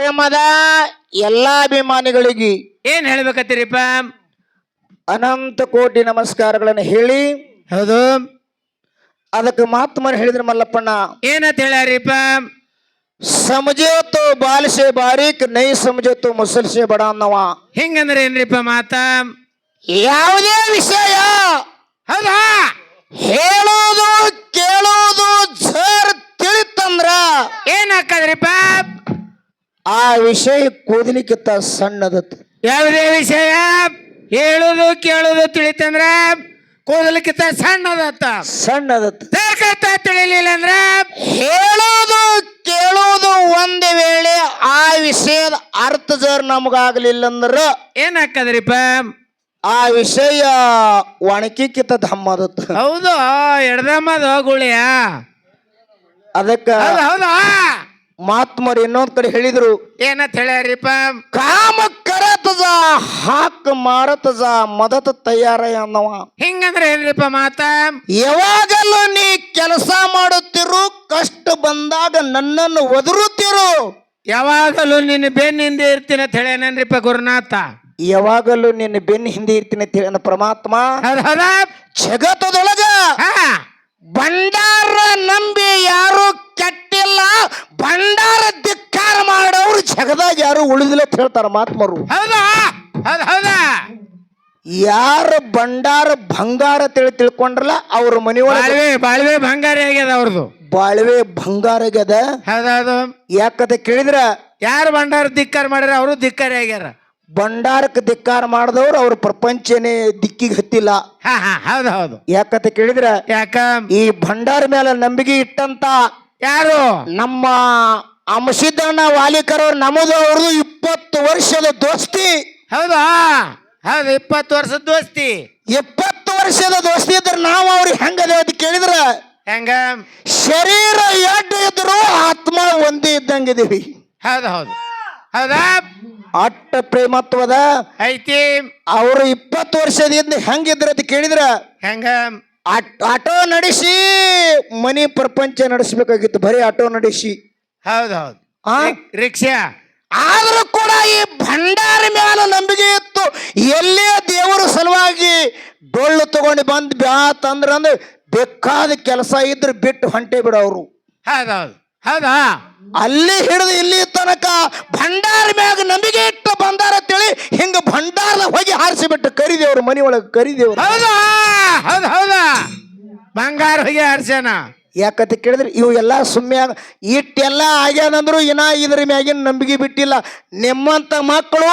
ಮಾಧ್ಯಮದ ಎಲ್ಲಾ ಅಭಿಮಾನಿಗಳಿಗೆ ಏನ್ ಹೇಳ್ಬೇಕತ್ತೀರಿಪ್ಪ? ಅನಂತ ಕೋಟಿ ನಮಸ್ಕಾರಗಳನ್ನು ಹೇಳಿ, ಹೌದು, ಅದಕ್ಕೆ ಮಹಾತ್ಮರು ಹೇಳಿದ್ರ ಮಲ್ಲಪ್ಪಣ್ಣ, ಏನಂತ ಹೇಳ್ಯಾರಿಪ್ಪ? ಸಮಜೋ ತೋ ಬಾಲ್ಸೆ ಬಾರೀಕ್ ನೈ ಸಮಜೋ ತೋ ಮುಸಲ್ಸೆ ಬಡ ಅನ್ನವ. ಹಿಂಗಂದ್ರೆ ಏನ್ರಿಪ್ಪ ಮಾತ? ಯಾವುದೇ ವಿಷಯ ಹೌದಾ ಹೇಳೋದು ಕೇಳೋದು ಜರ್ ತಿಳಿತಂದ್ರ ಏನಾಕದ್ರಿಪ್ಪ? ಆ ವಿಷಯ ಕೂದಲಿಕ್ಕಿಂತ ಸಣ್ಣದತ್ತು. ಯಾವುದೇ ವಿಷಯ ಹೇಳುದು ಕೇಳುದು ತಿಳಿತಂದ್ರ ಕೂದಲಕ್ಕಿಂತ ಸಣ್ಣದತ್ತ. ಸಣ್ಣದತ್ತು ತಿಳಿಲಿಲ್ಲ ಅಂದ್ರ ಹೇಳೋದು ಕೇಳೋದು ಒಂದು ವೇಳೆ ಆ ವಿಷಯದ ಅರ್ಥ ಜರ್ ನಮಗಾಗ್ಲಿಲ್ಲ ಅಂದ್ರ ಏನಾಕದ್ರಿಪ್ಪ? ಆ ವಿಷಯ ಒಣಕಿಕ್ಕಿಂತ ಧಮ್ಮದತ್ತು. ಹೌದು, ಎಡದಮ್ಮದ ಗುಳಿಯ. ಅದಕ್ಕ ಹೌದಾ ಮಹಾತ್ಮರು ಇನ್ನೊಂದ್ ಕಡೆ ಹೇಳಿದ್ರು, ಏನಂತ ಹೇಳ್ಯಾರಿಪ್ಪ? ಕಾಮ ಕರತಜ ಹಾಕ ಮಾರತಜ ಮದತ ತಯಾರ ಅನ್ನವ. ಹಿಂಗಂದ್ರೆ ಏನ್ರಿಪ್ಪ ಮಾತ? ಯಾವಾಗಲೂ ನೀ ಕೆಲಸ ಮಾಡುತ್ತಿರು, ಕಷ್ಟ ಬಂದಾಗ ನನ್ನನ್ನು ಒದರುತ್ತಿರು. ಯಾವಾಗಲೂ ನಿನ್ನ ಬೆನ್ನಿಂದ ಇರ್ತೀನಿ ಅಂತ ಹೇಳ್ಯಾನೇನ್ರಿಪ್ಪ ಗುರುನಾಥ? ಯಾವಾಗಲೂ ನಿನ್ನ ಬೆನ್ನ ಹಿಂದೆ ಇರ್ತೀನಿ ಅಂತ ಹೇಳ ಪರಮಾತ್ಮ. ಹೌದಾ ಜಗತ್ತದೊಳಗ ಭಂಡಾರ ನಂಬಿ ಯಾರು ಕೆಟ್ಟಿಲ್ಲ, ಭಂಡಾರ ಧಿಕ್ಕಾರ ಮಾಡೋರು ಜಗದಾಗ ಯಾರು ಉಳಿದಿಲ್ಲ ಅಂತ ಹೇಳ್ತಾರ ಮಹಾತ್ಮರು. ಹೌದಾ ಹೌದಾ ಯಾರು ಭಂಡಾರ ಬಂಗಾರ ತಿಳ್ಕೊಂಡ್ರಲ್ಲ ಅವ್ರ ಮನೆಯೊಳಗೆ ಬಾಳ್ವೆ ಬಂಗಾರ ಆಗ್ಯದ ಅವ್ರದ್ದು. ಬಾಳ್ವೆ ಬಂಗಾರ ಆಗ್ಯದ. ಹೌದೌದು. ಯಾಕಂತ ಕೇಳಿದ್ರ ಯಾರು ಭಂಡಾರ ಧಿಕ್ಕಾರ ಮಾಡ್ಯಾರ ಅವರು ಧಿಕ್ಕಾರ ಆಗ್ಯಾರ. ಭಂಡಾರಕ್ಕೆ ಧಿಕ್ಕಾರ ಮಾಡಿದವ್ರು ಅವ್ರ ಪ್ರಪಂಚನೇ ದಿಕ್ಕಿಗೆ ಹತ್ತಿಲ್ಲ. ಹೌದು ಹೌದು. ಯಾಕಂತ ಕೇಳಿದ್ರ ಯಾಕ ಈ ಭಂಡಾರ ಮೇಲೆ ನಂಬಿಕೆ ಇಟ್ಟಂತ ಯಾರು ನಮ್ಮ ಅಂಶಿದ್ದಣ್ಣ ವಾಲಿಕರ್ ಅವ್ರು ನಮ್ಮದು ಅವ್ರದ್ದು 20 ವರ್ಷದ ದೋಸ್ತಿ. ಹೌದಾ ಹೌದು, 20 ವರ್ಷದ ದೋಸ್ತಿ. 20 ವರ್ಷದ ದೋಸ್ತಿ ಇದ್ರೆ ನಾವು ಅವ್ರಿಗೆ ಹೆಂಗದ ಅಂತ ಕೇಳಿದ್ರ ಹೆಂಗ? ಶರೀರ ಎಡ್ಡು ಇದ್ರು ಆತ್ಮ ಒಂದೇ ಇದ್ದಂಗಿದೀವಿ. ಹೌದು ಹೌದು ಹೌದಾ. ಅಟ್ಟ ಪ್ರೇಮತ್ವದ ಐತಿ. ಅವರು 20 ವರ್ಷದಿಂದ ಹೆಂಗಿದ್ರ ಅಂತ ಕೇಳಿದ್ರ ಹೆಂಗ? ಆಟೋ ನಡೆಸಿ ಮನಿ ಪ್ರಪಂಚ ನಡೆಸಬೇಕಾಗಿತ್ತು, ಬರೀ ಆಟೋ ನಡೆಸಿ. ಹೌದು ಹೌದು, ರಿಕ್ಷಾ. ಆದ್ರೂ ಕೂಡ ಈ ಭಂಡಾರ ಮೇಲೆ ನಂಬಿಕೆ ಇತ್ತು. ಎಲ್ಲೇ ದೇವರ ಸಲುವಾಗಿ ಡೊಳ್ಳು ತಗೊಂಡು ಬಂದ್ ಬ್ಯಾತ್ ಅಂದ್ರೆ ಬೇಕಾದ ಕೆಲಸ ಇದ್ರೆ ಬಿಟ್ಟು ಹೊಂಟೆ ಬಿಡೋರು. ಹೌದೌದು ಹೌದಾ. ಅಲ್ಲಿ ಹಿಡಿದು ಇಲ್ಲಿ ತನಕ ಭಂಡಾರ ಮ್ಯಾಗ ನಂಬಿಕೆ ಇಟ್ಟು ಬಂದಾರ ಅಂತೇಳಿ ಹಿಂಗ ಭಂಡಾರದ ಹೋಗಿ ಹಾರಿಸಿಬಿಟ್ಟು ಕರಿದೇವ್ರು ಮನಿ ಒಳಗೆ ಕರಿದೇವ್ರು. ಹೌದಾ ಹೌದು ಹೌದಾ. ಬಂಗಾರ ಹೋಗಿ ಹಾರ್ಸ್ಯಾನ. ಯಾಕಂತ ಕೇಳಿದ್ರೆ ಇವು ಎಲ್ಲ ಸುಮ್ಮನೆ ಇಟ್ಟೆಲ್ಲ ಆಗ್ಯಾನಂದ್ರು ಇನ್ನ ಇದ್ರ ಮ್ಯಾಗಿನ ನಂಬಿಕೆ ಬಿಟ್ಟಿಲ್ಲ. ನಿಮ್ಮಂತ ಮಕ್ಕಳು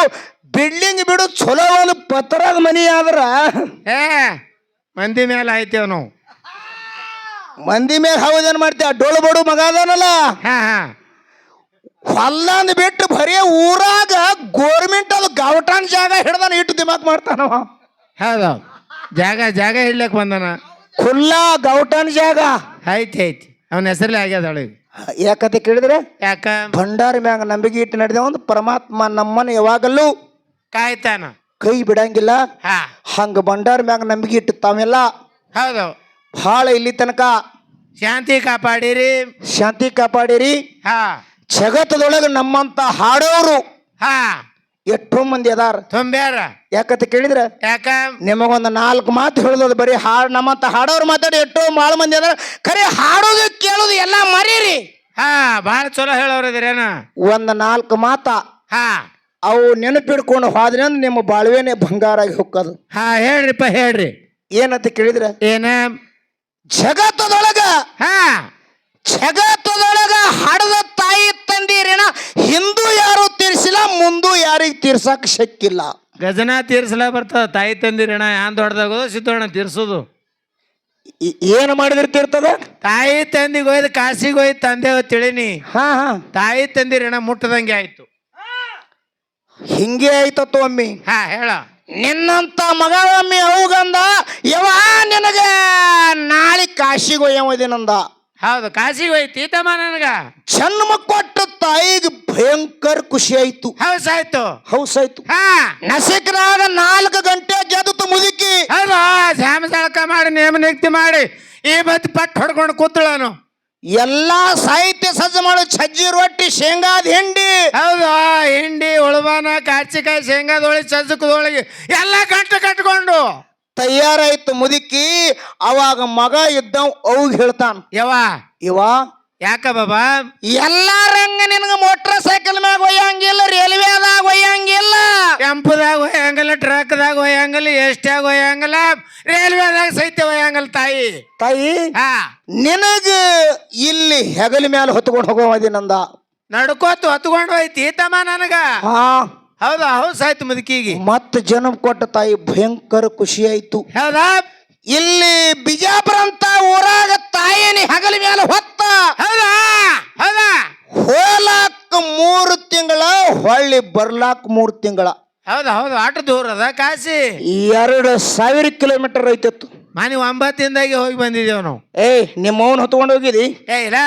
ಬಿಲ್ಡಿಂಗ್ ಬಿಡು ಚಲೋ ಒಂದು ಪತ್ರದ ಮನಿ ಆದ್ರ ಮಂದಿ ಮೇಲೆ ಆಯ್ತೇವ್ ನಾವು. ಮಂದಿ ಮೇಲೆ ಹೌದೇನ್ ಮಾಡ್ತೇವ? ಡೊಳ್ಳು ಬಡು ಮಗ ಅದಾನಲ್ಲ, ಹೊಲ್ಲಾಂದ್ ಬಿಟ್ಟು ಬರೀ ಊರಾಗ ಗೋರ್ಮೆಂಟ್ ಅದು ಗೌಟಾನ್ ಜಾಗ ಹಿಡ್ದಾನ ಇಟ್ಟು ದಿಮಾಕ್ ಮಾಡ್ತಾನವ. ಹೌದು, ಜಾಗ ಜಾಗ ಹಿಡ್ಲಕ್ ಬಂದಾನ. ಖುಲ್ಲಾ ಗೌಟಾನ್ ಜಾಗ ಐತಿ ಐತಿ, ಅವನ ಹೆಸರಲ್ಲೇ ಆಗ್ಯದ ಅವಳಿಗೆ. ಯಾಕಂತ ಕೇಳಿದ್ರೆ ಯಾಕ? ಭಂಡಾರ ಮ್ಯಾಗ ನಂಬಿಕೆ ಇಟ್ಟು ನಡೆದ ಒಂದು ಪರಮಾತ್ಮ ನಮ್ಮನ್ನ ಯಾವಾಗಲ್ಲೂ ಕಾಯ್ತಾನ, ಕೈ ಬಿಡಂಗಿಲ್ಲ. ಹಂಗ ಭಂಡಾರ ಮ್ಯಾಗ ನಂಬಿಕೆ ಇಟ್ಟು ತಾವೆಲ್ಲ ಹೌದು ಬಹಳ ಇಲ್ಲಿ ತನಕ ಶಾಂತಿ ಕಾಪಾಡಿರಿ, ಶಾಂತಿ ಕಾಪಾಡಿರಿ. ಜಗತ್ತದೊಳಗೆ ನಮ್ಮಂತ ಹಾಡೋರು ಎಷ್ಟೋ ಮಂದಿ ಅದಾರ, ತುಂಬ್ಯಾರ. ಯಾಕಂತ ಕೇಳಿದ್ರ ಯಾಕ? ನಿಮಗೊಂದು 4 ಮಾತು ಹೇಳೋದು ಬರೀ ಹಾಡು ನಮ್ಮಂತ ಹಾಡೋರು ಮಾತಾಡಿ ಎಷ್ಟೋ ಭಾಳ ಮಂದಿ ಅದಾರ. ಖರೆ ಹಾಡೋದು ಕೇಳೋದು ಎಲ್ಲ ಮರೀರಿ. ಬಾಳ ಚಲೋ ಹೇಳೋರಿದ್ರೇನ. ಒಂದು 4 ಮಾತ ಅವು ನೆನಪಿಡ್ಕೊಂಡು ಹೋದ್ರಿ ಅಂದ್ರೆ ನಿಮ್ಮ ಬಾಳ್ವೇನೆ ಬಂಗಾರಾಗಿ ಹೋಗೋದು. ಹೇಳ್ರಿಪ್ಪ ಹೇಳ್ರಿ. ಏನಂತ ಕೇಳಿದ್ರ ಏನ? ಜಗತ್ತದೊಳಗ ಹಡದ ತಾಯಿ ತಂದಿರಿನ ಹಿಂದೂ ಯಾರು ತೀರ್ಸಿಲ್ಲ, ಮುಂದೂ ಯಾರಿಗೆ ತೀರ್ಸಕ್ ಶಕ್ಕಿಲ್ಲ. ಗಜನ ತೀರ್ಸಲ ಬರ್ತದ, ತಾಯಿ ತಂದಿರಣ ಯಾನ್ ದೊಡ್ಡದಾಗೋದು ಸಿದ್ದೋಣ ತೀರ್ಸೋದು. ಏನು ಮಾಡಿದ್ರೆ ತೀರ್ತದ? ತಾಯಿ ತಂದಿಗೆ ಹೋಯ್ದು ಕಾಸಿಗೆ ಹೋಯ್ತು ತಂದೆ ತಿಳಿನಿ. ತಾಯಿ ತಂದಿರಣ ಮುಟ್ಟದಂಗೆ ಆಯ್ತು. ಹಿಂಗೆ ಆಯ್ತತ್ತು ಒಮ್ಮಿ. ಹೇಳ. ನಿನ್ನಂತ ಮಗ ಒಮ್ಮಿ ಅವುಗಂದ ಯಾವ ನಿನಗ ನಾಳೆ ಕಾಶಿಗೆ ಒಯ್ಯದಿನಂದ. ಹೌದು, ಕಾಸಿಗೆ ಹೋಯ್ತು ತಮ್ಮ ನನಗ. ಜನ್ಮ ಕೊಟ್ಟ ತಾಯಿಗೆ ಭಯಂಕರ ಖುಷಿ ಆಯ್ತು. ಹೌಸಾಯ್ತು ಹೌಸಾಯ್ತು. ನಸಿಕರಾಗ 4 ಗಂಟೆ ಗೆದ್ದು ಮುದುಕಿ. ಹೌದು, ಶ್ಯಾಮ ಜಳಕ ಮಾಡಿ ನೇಮ ನಿಕ್ತಿ ಮಾಡಿ ಈ ಬತ್ತಿ ಪಟ್ಟು ಹೊಡ್ಕೊಂಡು ಕೂತಳನು. ಎಲ್ಲಾ ಸಾಹಿತ್ಯ ಸಜ್ಜು ಮಾಡು ಸಜ್ಜಿ ರೊಟ್ಟಿ ಶೇಂಗಾದ ಹಿಂಡಿ ಹೌದು ಹಿಂಡಿ ಉಳುವಾನ ಕಾಚಿಕಾಯಿ ಶೇಂಗಾದೊಳಗೆ ಚಜ್ಜಕದೊಳಗೆ ಎಲ್ಲ ಗಂಟು ಕಟ್ಕೊಂಡು ತಯಾರಾಯ್ತು ಮುದುಕಿ. ಅವಾಗ ಮಗ ಇದ್ದವ್ ಅವ್ ಹೇಳ್ತಾನ, ಇವ ಯಾಕ ಬಾಬಾ ಎಲ್ಲಾರಂಗ ನಿನಗ ಮೋಟರ್ ಸೈಕಲ್ ಮ್ಯಾಗ ಒಯ್ಯಂಗಿಲ್ಲ, ರೈಲ್ವೆದಾಗ ಒಯ್ಯಂಗಿಲ್ಲ, ಟೆಂಪುದಾಗ ಒಯ್ಯಂಗಿಲ್ಲ, ಟ್ರಕ್ದಾಗ ಒಯ್ಯಂಗಿಲ್ಲ, ಎಷ್ಟ್ಯಾಗ ಒಯ್ಯಂಗಿಲ್ಲ, ರೈಲ್ವೆದಾಗ ಸಹಿತ ಒಯ್ಯಂಗಿಲ್ಲ ತಾಯಿ. ನಿನಗ ಇಲ್ಲಿ ಹೆಗಲ ಮ್ಯಾಲ ಹೊತ್ಕೊಂಡು ಹೋಗೋದಿನಂದ. ನಡ್ಕೋತ ಹೊತ್ಕೊಂಡು ಹೋಯ್ತಿ ತಮ್ಮ ನನಗ. ಹೌದಾ ಹೌದು ಸಾಯ್ತು ಮುದುಕಿಗೆ. ಮತ್ತ ಜನ್ಮ ಕೊಟ್ಟ ತಾಯಿ ಭಯಂಕರ ಖುಷಿ ಆಯ್ತು. ಹೌದಾ ಇಲ್ಲಿ ಬಿಜಾಪುರ ಅಂತ ಊರಾಗ ತಾಯಿನಿ ಹಗಲ ಮ್ಯಾಲ ಹೊತ್ತ. ಹೌದಾ ಹೌದಾ ಹೋಲಾಕ 3 ತಿಂಗಳ, ಹೊಳ್ಳಿ ಬರ್ಲಾಕ 3 ತಿಂಗಳ. ಹೌದಾ ಹೌದು ಆಟ ದೂರ ಅದ ಕಾಶಿ. 2000 ಕಿಲೋಮೀಟರ್ ಐತಿತ್ತು. ಮನೆ 9 ದಿನದಾಗೆ ಹೋಗಿ ಬಂದಿದ್ದೇವ್ ನಾವು. ನಿಮ್ಮ ಅವನ್ ಹೊತ್ಕೊಂಡು ಹೋಗಿದಿ? ಇಲ್ಲ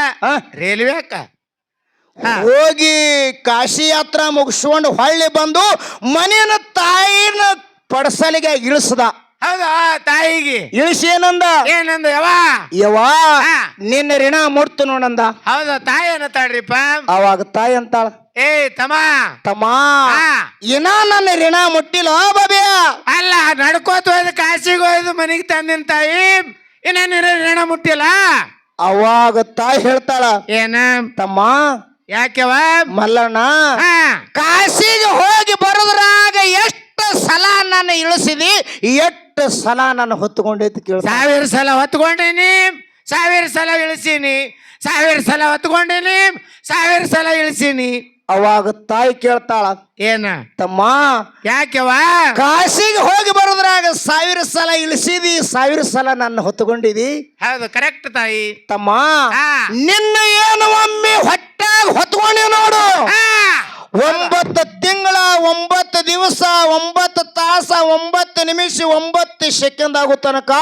ರೈಲ್ವೆ ಅಕ್ಕ. ಹೋಗಿ ಕಾಶಿ ಯಾತ್ರಾ ಮುಗಿಸ್ಕೊಂಡು ಹೊಳ್ಳಿ ಬಂದು ಮನೇನ ತಾಯಿನ ಪಡಸಲಿಗೆ ಇಳಿಸದ. ಹೌದಾ ತಾಯಿಗೆ ಇಳಿಸಿ ಏನಂದ ಯವಾ ನಿನ್ನ ಋಣ ಮುಡ್ತು ನೋಡಂದ. ಹೌದಾ ತಾಯಿ ಅನ್ನತಾಳ್ರಿಪ್ಪ. ಅವಾಗ ತಾಯಿ ಅಂತಾಳ, ತಮ್ಮ ಏನ ನನ್ನ ಋಣ ಮುಟ್ಟಿಲ್ಲ ಬಾಬ್ಯಾ. ಅಲ್ಲ ನಡ್ಕೋತ ಹೋಯ್ದು ಕಾಶಿಗೆ ಹೋಯ್ದು ಮನೆಗೆ ತಂದಿನ ತಾಯಿ ಇನ್ನ ಋಣ ಮುಟ್ಟಿಲ್ಲ. ಅವಾಗ ತಾಯಿ ಹೇಳ್ತಾಳ, ಏನ ತಮ್ಮ ಯಾಕೆವ ಮಲ್ಲಣ್ಣ ಕಾಶಿಗೆ ಹೋಗಿ ಬರೋದ್ರಾಗ ಎಷ್ಟು ಸಲ ನನ್ನ ಇಳಿಸಿದಿ, ಎಷ್ಟು ಸಲ ನಾನು ಹೊತ್ತುಕೊಂಡೈತಿ ಕೇಳ. 1000 ಸಲ ಹೊತ್ಕೊಂಡೀನಿ, 1000 ಸಲ ಇಳಿಸೀನಿ, 1000 ಸಲ ಹೊತ್ಕೊಂಡೀನಿ, 1000 ಸಲ ಇಳಿಸೀನಿ. ಅವಾಗ ತಾಯಿ ಕೇಳ್ತಾಳ, ಏನ ತಮ್ಮ ಯಾಕೆವ ಕಾಶಿಗೆ ಹೋಗಿ ಬರೋದ್ರಾಗ 1000 ಸಲ ಇಳಿಸಿದಿ, 1000 ಸಲ ನನ್ನ ಹೊತ್ತುಕೊಂಡಿದಿ. ಹೌದು ಕರೆಕ್ಟ್ ತಾಯಿ. ತಮ್ಮ ನಿನ್ನ ಏನು ಒಮ್ಮೆ ಹೊಟ್ಟಾಗ ಹೊತ್ಕೊಂಡಿ ನೋಡು. 9 ತಿಂಗಳ 9 ದಿವಸ 9 ತಾಸ 9 ನಿಮಿಷ 9 ಸೆಕೆಂಡ್ ಆಗೋ ತನಕ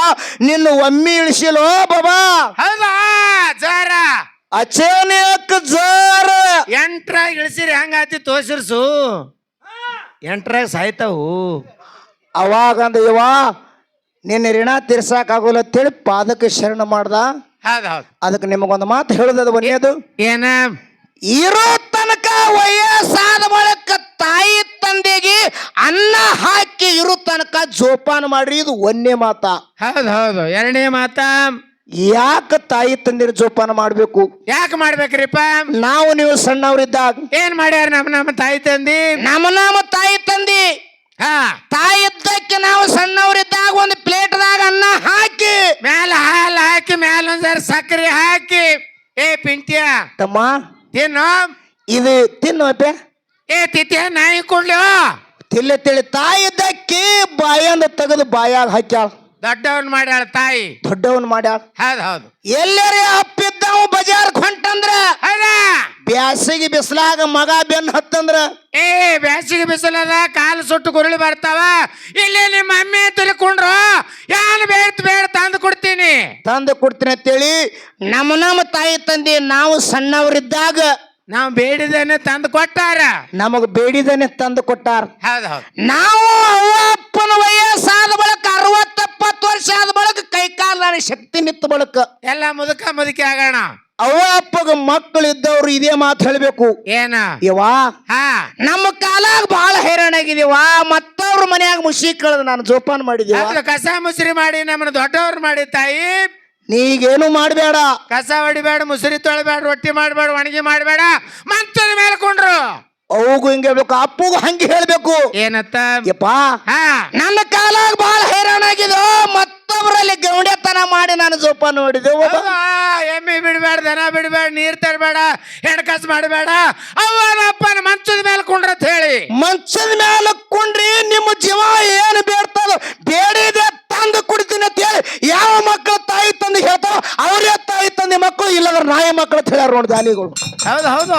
ನಿನ್ನ ಒಮ್ಮೆ ಇಳಿಸಿಲೋ ಬಾಬಾ. ಹೌದಾ ಜಾರ ಅಚಾನಕ್ ಜಾರ 8ರಾಗ ಇಳಿಸಿರಿ ಹಂಗಾತಿ ತೋರ್ಸು. 8ರಾಗ ಸಾಯ್ತಾವು. ಅವಾಗಂದ ಯವ್ವ ನಿನ್ನ ಋಣ ತೀರ್ಸಾಕಾಗೋಲ್ಲ ಅಂತೇಳಿ ಪಾದಕ್ಕೆ ಶರಣ ಮಾಡ್ದ. ಹೌದೌದು ಅದಕ್ಕೆ ನಿಮಗೊಂದು ಮಾತು ಹೇಳುದದು ಒನ್ನೇದು. ಏನ ಇರೋ ತನಕ ವಯಸ್ಸಾದ ಬಳಿಕ ತಾಯಿ ತಂದೆಗೆ ಅನ್ನ ಹಾಕಿ ಇರೋ ತನಕ ಜೋಪಾನ ಮಾಡ್ರಿ, ಇದು ಒಂದೇ ಮಾತ. ಹೌದು ಹೌದು. 2ನೇ ಮಾತ ಯಾಕೆ ತಾಯಿ ತಂದಿರ ಜೋಪಾನ ಮಾಡ್ಬೇಕು? ಯಾಕೆ ಮಾಡ್ಬೇಕ್ರಿಪ್ಪ? ನಾವು ನೀವು ಸಣ್ಣವ್ರಿದ್ದಾಗ ಏನ್ ಮಾಡ್ಯಾರ ನಮ್ಮ ತಾಯಿ ತಂದಿ? ನಮ್ಮ ತಾಯಿ ತಂದಿ ತಾಯಿ ಇದ್ದಕ್ಕೆ ನಾವು ಸಣ್ಣವ್ರಿದ್ದಾಗ ಒಂದು ಪ್ಲೇಟ್ದಾಗ ಅನ್ನ ಹಾಕಿ ಮ್ಯಾಲ ಹಾಲು ಹಾಕಿ ಮ್ಯಾಲ ಒಂದ್ಸರಿ ಸಕ್ಕರೆ ಹಾಕಿ ಪಿಂಟ್ಯ ತಮ್ಮ ತಿನ್ನು ಇದು ತಿನ್ನೋಪೆ ತಿತ್ಯ ನಾಯಿ ಕೊಡ್ಲಿ ತಿಳ್ಳಿ ತಿಳಿ ತಾಯಿ ಇದ್ದಕ್ಕೆ ಬಾಯಿಂದ ತೆಗೆದು ಬಾಯಾಗ ಹಾಕ್ಯಾಳ. ದೊಡ್ಡವನ್ ಮಾಡ್ಯಾಳ ತಾಯಿ, ದೊಡ್ಡವನ್ ಮಾಡ್ಯಾಳ. ಹೌದು ಹೌದು. ಎಲ್ಲರೇ ಅಪ್ಪಿದ್ದವು ಬಜಾರ್ಕ್ ಹೊಂಟಂದ್ರ ಬ್ಯಾಸಿಗೆ ಬಿಸಿಲಾಗ ಮಗ ಬೆನ್ ಹತ್ತಂದ್ರ ಬ್ಯಾಸಿಗೆ ಬಿಸಿಲದ ಕಾಲು ಸುಟ್ಟು ಕುರುಳಿ ಬರ್ತಾವ. ಇಲ್ಲಿ ನಿಮ್ಮ ಅಮ್ಮೆ ತಿಳ್ಕೊಂಡ್ರು ಯಾರು ಬೇಡ ತಂದು ಕೊಡ್ತೀನಿ ಅಂತೇಳಿ ನಮ್ಮ ತಾಯಿ ತಂದೆ ನಾವು ಸಣ್ಣವರಿದ್ದಾಗ ನಾವು ಬೇಡಿದೇನೆ ತಂದು ಕೊಟ್ಟಾರ, ನಮಗ್ ಬೇಡಿದೇನೆ ತಂದು ಕೊಟ್ಟಾರ. ಹೌದು ಹೌದು. ನಾವು ಅವ್ವ ಅಪ್ಪನ ವಯಸ್ಸಾದ ಬಳಕ 60-70 ವರ್ಷ ಆದ ಬಳಕ ಕೈಕಾಲ ಶಕ್ತಿ ನಿತ್ತ ಬಳಕ ಎಲ್ಲ ಮುದುಕಿ ಆಗೋಣ. ಅವ್ವ ಅಪ್ಪಗ ಮಕ್ಕಳು ಇದ್ದವ್ರು ಇದೇ ಮಾತು ಹೇಳ್ಬೇಕು. ಏನ ಯವಾ ನಮ್ಮ ಕಾಲಾಗ ಬಹಳ ಹೈರಾಣಾಗಿದೀವ, ಮತ್ತವ್ರ ಮನ್ಯಾಗ ಮುಸಿ ಕಳೆದು ನಾನು ಜೋಪಾನ ಮಾಡಿದೀವ. ಕಸ ಮುಸ್ರಿ ಮಾಡಿ ನಮ್ಮನ್ನ ದೊಡ್ಡವ್ರು ಮಾಡಿ ತಾಯಿ. ನೀಗೇನು ಮಾಡಬೇಡ, ಕಸ ಹೊಡಿಬೇಡ, ಮುಸುರಿ ತೊಳಬೇಡ, ರೊಟ್ಟಿ ಮಾಡಬೇಡ, ಒಣಗಿ ಮಾಡಬೇಡ, ಮಂಚದ ಮೇಲೆ ಕೊಂಡ್ರು. ಅವಗೂ ಹಿಂಗೆ ಹೇಳ್ಬೇಕು, ಅಪ್ಪಗೂ ಹಂಗೆ ಹೇಳ್ಬೇಕು. ಏನತ್ತ ಯಪ್ಪಾ ನನ್ನ ಕಾಲಾಗ ಬಹಳ ಹೈರಾಣಾಗಿದೋ, ಮತ್ತೊಬ್ಬರಲ್ಲಿ ಗೌಂಡೆತನ ಮಾಡಿ ನಾನು ಜೋಪಾನ ಮಾಡಿದೆವು. ಎಮ್ಮೆ ಬಿಡಬೇಡ, ದನ ಬಿಡಬೇಡ, ನೀರ್ ತರಬೇಡ, ಹೆಣ್ಕಸ್ ಮಾಡಬೇಡ, ಅವನ ಅಪ್ಪನ ಮಂಚದ ಮೇಲೆ ಕೊಂಡ್ರ ಹೇಳಿ. ಮಂಚದ ಮೇಲೆ ಕೊಂಡ್ರಿ ನಿಮ್ಮ ಜೀವ ಏನು ಬೇಡ್ತದ ಬೇಡಿದೆ ತಂದು ಕುಡ್ತೀನಿ ಅಂತ ಹೇಳಿ ಯಾವ ಮಕ್ಕಳು ತಾಯಿ ತಂದೆ ಹೇಳ್ತಾವ ಅವರೇ ತಾಯಿ ತಂದೆ ಮಕ್ಕಳು, ಇಲ್ಲದ್ರ ನಾಯಿ ಮಕ್ಕಳು ಅಂತ ಹೇಳ್ಯಾರ ನೋಡಿ ದಾನಿಗಳು. ಹೌದು ಹೌದು.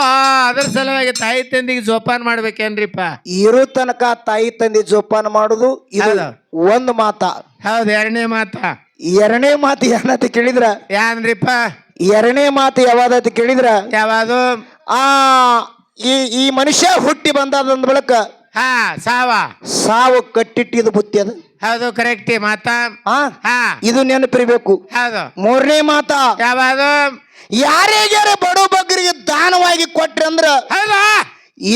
ಅದ್ರ ಸಲುವಾಗಿ ತಾಯಿ ತಂದಿಗೆ ಜೋಪಾನ ಮಾಡ್ಬೇಕೇನ್ರಿಪ್ಪ? ಇರೋ ತನಕ ತಾಯಿ ತಂದೆ ಜೋಪಾನ ಮಾಡುದು ಇದು ಒಂದು ಮಾತ. ಹೌದು. 2ನೇ ಮಾತ. 2ನೇ ಮಾತು ಏನಂತ ಕೇಳಿದ್ರ ಯಾನ್ರಿಪ್ಪ? 2ನೇ ಮಾತು ಯಾವಾದಂತ ಕೇಳಿದ್ರ ಯಾವುದು? ಈ ಮನುಷ್ಯ ಹುಟ್ಟಿ ಬಂದಾದಂದ ಬಳಕ ಸಾವು ಕಟ್ಟಿಟ್ಟಿದ ಬುತ್ತಿ ಅದು. ಹೌದು ಕರೆಕ್ಟ್ ಮಾತಾ. ಆ ಹಾ ಇದು ನೆನಪಿರ್ಬೇಕು. ಹೌದು. ಮೂರನೇ ಮಾತ, ಯಾವುದು? ಯಾರಿಗಾರ ಬಡು ಬಗ್ಗರಿಗೆ ದಾನವಾಗಿ ಕೊಟ್ರಿ ಅಂದ್ರ ಹೌದಾ?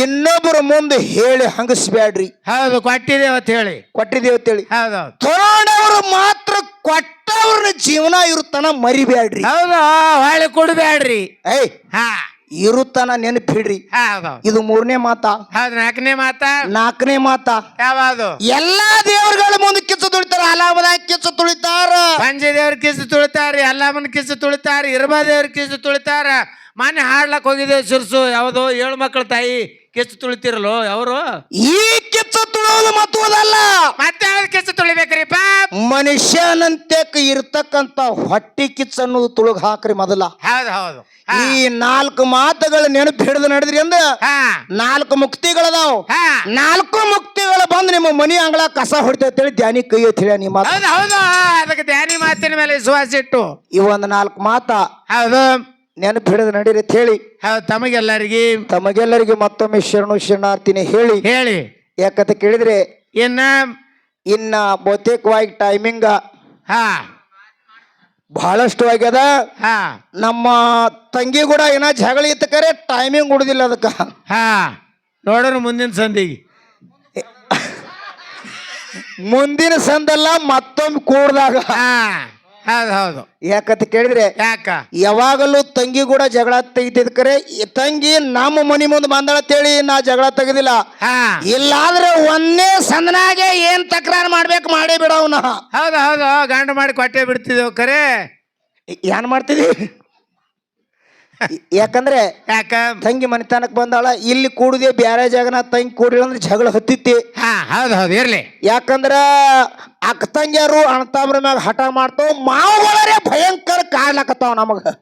ಇನ್ನೊಬ್ಬರ ಮುಂದೆ ಹೇಳಿ ಹಂಗಸ್ಬ್ಯಾಡ್ರಿ. ಹೌದು ಕೊಟ್ಟಿದ್ದೇವೆ ಅಂತ ಹೇಳಿ. ಕೊಟ್ಟಿದ್ದೇವೆ ಅಂತೇಳಿ ಹೌದು ತಗೊಂಡವ್ರು ಮಾತ್ರ ಕೊಟ್ಟವ್ರನ್ನ ಜೀವನ ಇರುತ್ತಾನ ಮರಿಬ್ಯಾಡ್ರಿ. ಹೌದು ಹೊಳ್ಳಿ ಕೊಡ್ಬ್ಯಾಡ್ರಿ. ಏಯ್ ಹಾ ಇರುತ್ತಾನ ನೆನಪಿಡ್ರಿ. ಹೌದು ಇದು ಮೂರನೇ ಮಾತ. ಹೌದು. ನಾಲ್ಕನೇ ಮಾತಾ ನಾಲ್ಕನೇ ಮಾತ, ಯಾವುದು? ಎಲ್ಲಾ ದೇವರುಗಳ ಮುಂದೆ ಕಿಚ್ಚು ತುಳಿತಾರ, ಅಲಾಮದಾಗ ಕಿಚ್ಚು ತುಳಿತಾರ, ಪಂಚದೇವ್ರ ಕಿಸು ತುಳಿತಾರ, ಎಲ್ಲಮ್ಮನ ಕಿಸು ತುಳಿತಾರ, ಇರಬಾದೇವ್ರ ಕಿಸು ತುಳಿತಾರ. ಮೊನ್ನೆ ಹಾಡ್ಲಕ್ ಹೋಗಿದ್ದೇವೆ ಶಿರ್ಸು. ಯಾವುದು? 7 ಮಕ್ಕಳ ತಾಯಿ ಕಿಚ್ಚು ತುಳಿತಿರಲು ಅವರು. ಈ ಕಿಚ್ಚು ತುಳೋದು ಮತ್ತುವುದಲ್ಲ, ಮತ್ತೆ ಯಾವ್ದು ಕಿಚ್ಚು ತುಳಿಬೇಕ್ರಿಪ್ಪ? ಮನುಷ್ಯನಂತೆ ಇರ್ತಕ್ಕಂತ ಹೊಟ್ಟಿ ಕಿಚ್ಚು ಅನ್ನೋದು ತುಳುಗ್ ಹಾಕ್ರಿ ಮೊದಲ. ಹೌದು ಹೌದು. ಈ 4 ಮಾತುಗಳು ನೆನಪು ಹಿಡಿದು ನಡೆದ್ರಿ ಅಂದ್ರ ಹಾ 4 ಮುಕ್ತಿಗಳದಾವ್. ಹಾ 4 ಮುಕ್ತಿಗಳು ಬಂದು ನಿಮ್ಮ ಮನಿ ಅಂಗಳ ಕಸ ಹೊಡಿತೇಳಿ ಧ್ಯಾನಿ ಕೈ ಎತ್ತಿಳ ನಿಮ್ಮ ಮಾತು. ಹೌದು ಹೌದು. ಅದಕ್ಕೆ ಧ್ಯಾನಿ ಮಾತಿನ ಮೇಲೆ ವಿಶ್ವಾಸ ಇಟ್ಟು ಇವ ಒಂದು 4 ಮಾತ ಹೌದು ನೆನಪು ಹಿಡಿದು ನಡೀರಿ ಅಂತ ಹೇಳಿ ಹೌದು ತಮಗೆಲ್ಲರಿಗೆ ತಮಗೆಲ್ಲರಿಗೆ ಮತ್ತೊಮ್ಮೆ ಶರಣಾರ್ಥಿನಿ ಹೇಳಿ. ಹೇಳಿ. ಯಾಕಂತ ಕೇಳಿದ್ರೆ ಇನ್ನ ಬಹುತೇಕವಾಗಿ ಟೈಮಿಂಗ್ ಹಾ ಬಹಳಷ್ಟು ಆಗ್ಯದ. ಹಾ ನಮ್ಮ ತಂಗಿ ಕೂಡ ಏನ ಜಗಳ ಇತ್ತ ಕರೆ ಟೈಮಿಂಗ್ ಉಳಿದಿಲ್ಲ ಅದಕ್ಕ. ಹಾ ನೋಡೋಣ ಮುಂದಿನ ಸಂದಿಗೆ. ಮುಂದಿನ ಸಂದಲ್ಲ ಮತ್ತೊಮ್ಮೆ ಕೂಡ್ದಾಗ. ಹಾ ಹೌದು ಹೌದು. ಯಾಕಂತ ಕೇಳಿದ್ರೆ ಯಾಕ ಯಾವಾಗಲೂ ತಂಗಿ ಕೂಡ ಜಗಳ ತೆಗಿತಿದ್ ಕರೆ ತಂಗಿ ನಮ್ಮ ಮನಿ ಮುಂದೆ ಬಂದಳತ್ತೇಳಿ ನಾ ಜಗಳ ತೆಗೆದಿಲ್ಲ. ಹಾ ಇಲ್ಲಾದ್ರೆ ಒಂದೇ ಸಂದನಾಗೆ ಏನ್ ತಕರಾರು ಮಾಡ್ಬೇಕು ಮಾಡೇ ಬಿಡವನ. ಹೌದು ಹೌದು. ಗಂಡು ಮಾಡಿ ಕೊಟ್ಟೆ ಬಿಡ್ತಿದ್ದೇವು ಕರೆ. ಏನ್ ಮಾಡ್ತಿದಿ? ಯಾಕಂದ್ರೆ ಯಾಕ ತಂಗಿ ಮನೆತನಕ್ ಬಂದಾಳ, ಇಲ್ಲಿ ಕೂಡುದೇ ಬ್ಯಾರೆ ಜಾಗನ ತಂಗಿ ಕೂಡಿಲ್ಲ ಅಂದ್ರೆ ಜಗಳ ಹತ್ತಿತ್ತಿ. ಹಾ ಹೌದು ಹೌದು ಇರ್ಲಿ. ಯಾಕಂದ್ರ ಅಕ್ಕ ತಂಗಿಯರು ಅಣ್ಣತಾಮ್ರ ಮ್ಯಾಗ ಹಠ ಮಾಡ್ತಾವ, ಮಾವುಗಳರೇ ಭಯಂಕರ ಕಾಡ್ಲಕತ್ತಾವ ನಮಗ.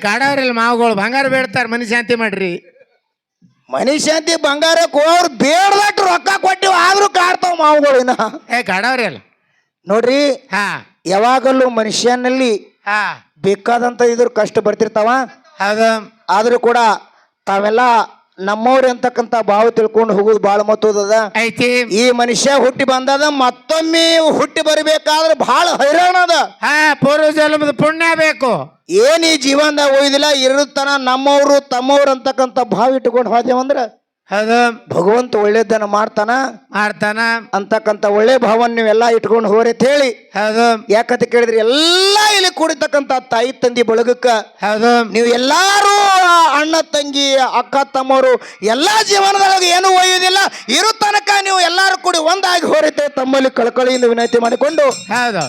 ಕಾಡವ್ರಿಲ್ಲ ಮಾವುಗಳು ಬಂಗಾರ ಬೇಡ್ತಾರ, ಮನಿ ಶಾಂತಿ ಮಾಡ್ರಿ. ಮನಿ ಶಾಂತಿ ಬಂಗಾರಕ್ಕೆ ಅವ್ರು ಬೇಡದಟ್ಟು ರೊಕ್ಕ ಕೊಟ್ಟಿವ್ ಆದ್ರೂ ಕಾಡ್ತಾವ ಮಾವುಗಳಿನ. ಕಾಡವ್ರಿಲ್ಲ ನೋಡ್ರಿ, ಹಾ ಯಾವಾಗಲೂ ಮನುಷ್ಯನಲ್ಲಿ ಹಾ ಬೇಕಾದಂತ ಇದ್ರ ಕಷ್ಟ ಬರ್ತಿರ್ತಾವ. ಹೌದು ಆದ್ರೂ ಕೂಡ ತಾವೆಲ್ಲ ನಮ್ಮವ್ರ ಅಂತಕ್ಕಂತ ಭಾವ ತಿಳ್ಕೊಂಡು ಹೋಗುದು ಬಹಳ ಮತ್ತದ ಐತಿ. ಈ ಮನುಷ್ಯ ಹುಟ್ಟಿ ಬಂದದ, ಮತ್ತೊಮ್ಮೆ ಹುಟ್ಟಿ ಬರಬೇಕಾದ್ರೆ ಬಹಳ ಹೈರಾಣ ಅದ. ಹಾ ಪೂರ್ವ ಜನ್ಮದ ಪುಣ್ಯ ಬೇಕು. ಏನ್ ಈ ಜೀವನದಾಗ ಒಯ್ದಿಲ್ಲ ಇರುತ್ತಾನ ನಮ್ಮವ್ರು ತಮ್ಮವ್ರು ಅಂತಕ್ಕಂತ ಭಾವ ಇಟ್ಕೊಂಡು ಹೋದೇವಂದ್ರ ಹೌದು ಭಗವಂತ ಒಳ್ಳೇದನ್ನ ಮಾಡ್ತಾನ ಅಂತಕ್ಕಂತ ಒಳ್ಳೆ ಭಾವನ ನೀವೆಲ್ಲ ಇಟ್ಕೊಂಡು ಹೋರಿ ಅಂತ ಹೇಳಿ. ಹೌದು ಯಾಕಂತ ಕೇಳಿದ್ರಿ ಎಲ್ಲ ಇಲ್ಲಿ ಕೂಡಿರ್ತಕ್ಕಂತ ತಾಯಿ ತಂದಿ ಬಳಗಕ್ಕ ಹೌದು ನೀವು ಎಲ್ಲಾರು ಅಣ್ಣ ತಂಗಿ ಅಕ್ಕ ತಮ್ಮವರು ಎಲ್ಲಾ ಜೀವನದೊಳಗೆ ಏನು ಒಯ್ಯುವುದಿಲ್ಲ, ಇರು ತನಕ ನೀವು ಎಲ್ಲಾರು ಕೂಡಿ ಒಂದಾಗಿ ಹೋರಿತೆ ತಮ್ಮಲ್ಲಿ ಕಳಕಳಿಯಿಂದ ವಿನಂತಿ ಮಾಡಿಕೊಂಡು ಹೌದು